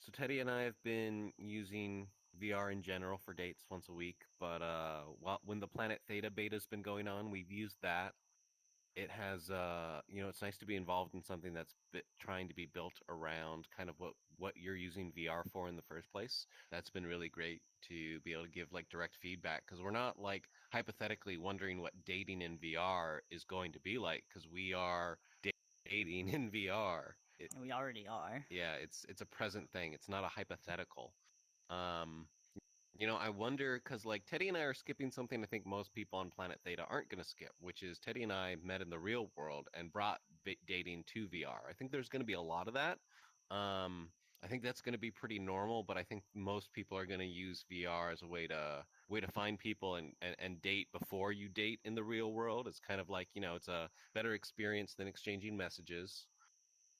So Teddy and I have been using VR in general for dates once a week, but when the Planet Theta beta's been going on, we've used that. It has it's nice to be involved in something that's trying to be built around kind of what you're using VR for in the first place. That's been really great to be able to give like direct feedback because we're not like hypothetically wondering what dating in VR is going to be like because we are dating in VR. And we already are. Yeah, it's a present thing. It's not a hypothetical. Um, I wonder because like Teddy and I are skipping something I think most people on Planet Theta aren't going to skip, which is Teddy and I met in the real world and brought dating to VR. I think there's going to be a lot of that. I think that's going to be pretty normal, but I think most people are going to use VR as a way to find people and date before you date in the real world. It's kind of like, it's a better experience than exchanging messages.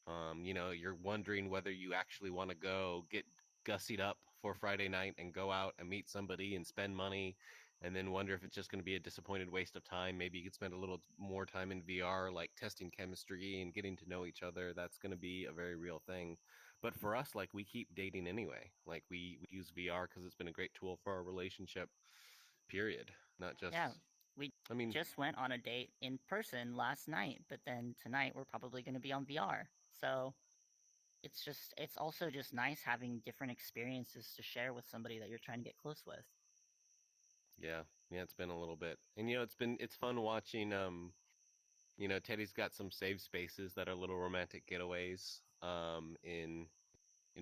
You're wondering whether you actually want to go get gussied up for Friday night and go out and meet somebody and spend money and then wonder if it's just going to be a disappointed waste of time. Maybe you could spend a little more time in VR, like testing chemistry and getting to know each other. That's going to be a very real thing. But for us, like we keep dating anyway. Like we use VR because it's been a great tool for our relationship, period. Not Yeah, just, we I mean, just went on a date in person last night, but then tonight we're probably going to be on VR. So it's also just nice having different experiences to share with somebody that you're trying to get close with. yeah, yeah, it's been a little bit. And it's fun watching Teddy's got some save spaces that are little romantic getaways in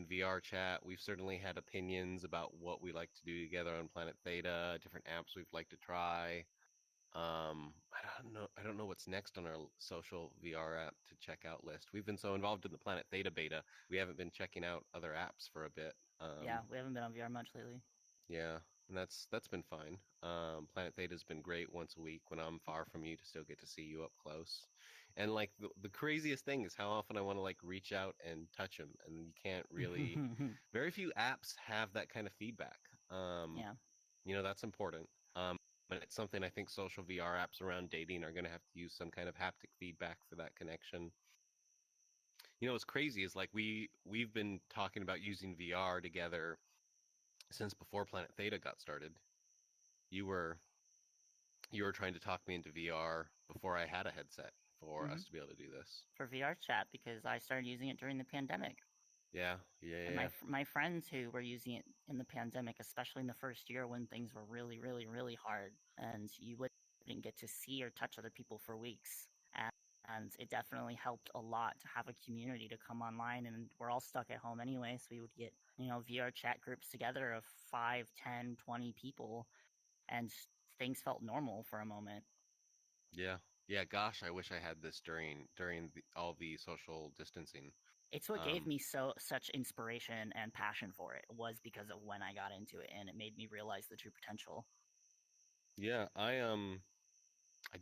VR chat. We've certainly had opinions about what we like to do together on Planet Theta, different apps we've like to try. I don't know what's next on our social VR app to check out list. We've been so involved in the Planet Theta beta, we haven't been checking out other apps for a bit. Yeah, we haven't been on VR much lately. Yeah, and that's been fine. Planet Theta's been great once a week when I'm far from you to still get to see you up close. And like the craziest thing is how often I want to like reach out and touch him, and you can't really. Very few apps have that kind of feedback. Yeah, That's important. But it's something I think social VR apps around dating are going to have to use some kind of haptic feedback for that connection. What's crazy is like we've been talking about using VR together since before Planet Theta got started. You were you were trying to talk me into VR before I had a headset for hmm us to be able to do this. for VR chat because I started using it during the pandemic. Yeah, yeah, And yeah, my friends who were using it in the pandemic, especially in the first year when things were really, really, really hard, and you wouldn't get to see or touch other people for weeks. And it definitely helped a lot to have a community to come online. And we're all stuck at home anyway, so we would get VR chat groups together of 5, 10, 20 people, and things felt normal for a moment. yeah, yeah. Gosh, I wish I had this during all the social distancing. It's what gave Um, me such inspiration and passion for it was because of when I got into it, and it made me realize the true potential. yeah, I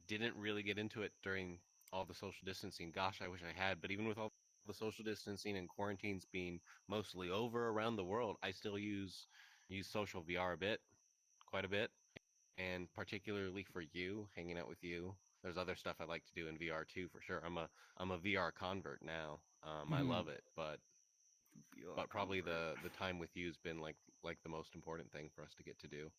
didn't really get into it during all the social distancing. Gosh, I wish I had. But even with all the social distancing and quarantines being mostly over around the world, I still use social VR quite a bit, and particularly for you, hanging out with you. There's other stuff I like to do in VR too, for sure. I'm a VR convert now. I love it, but VR probably convert. the time with you has been like the most important thing for us to get to do.